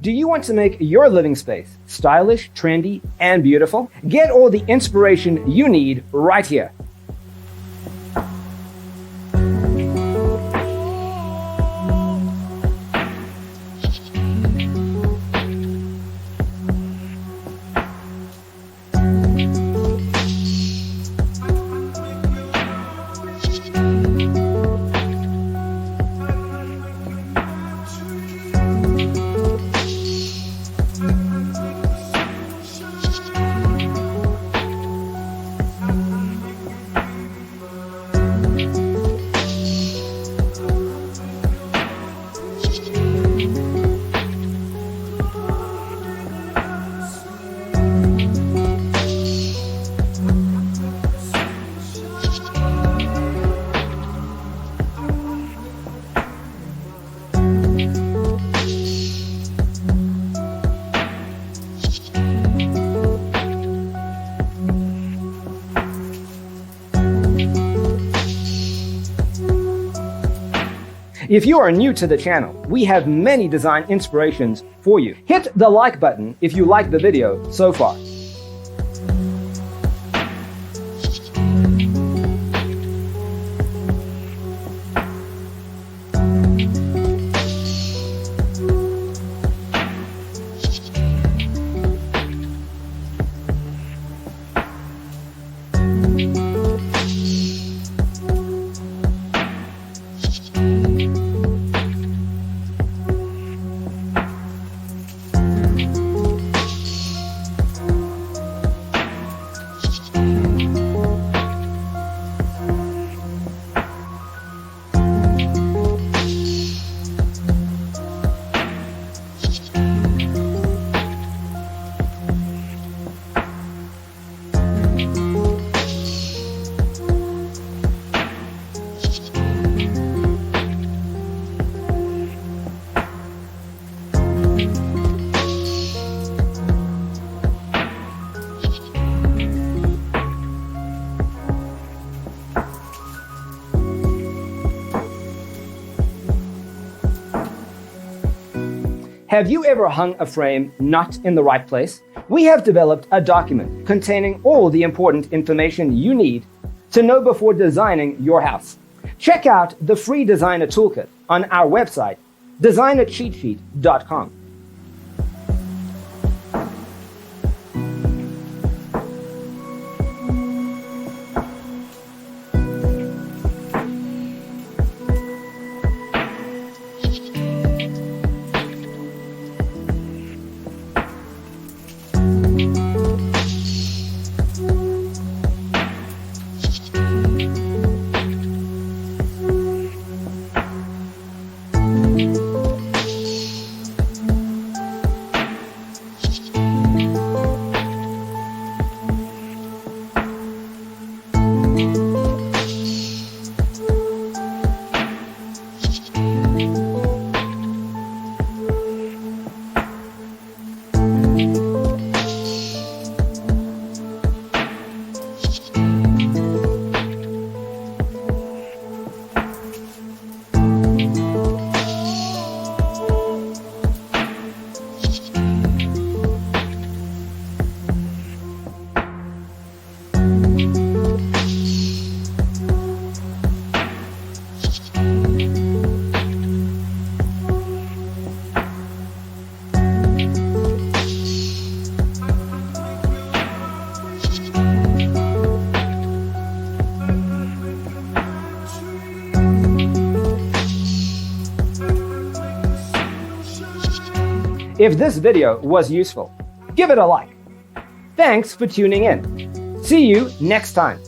Do you want to make your living space stylish, trendy, and beautiful? Get all the inspiration you need right here. If you are new to the channel, we have many design inspirations for you. Hit the like button if you like the video so far. Have you ever hung a frame not in the right place? We have developed a document containing all the important information you need to know before designing your house. Check out the free designer toolkit on our website, designercheatsheet.com. If this video was useful, give it a like. Thanks for tuning in. See you next time.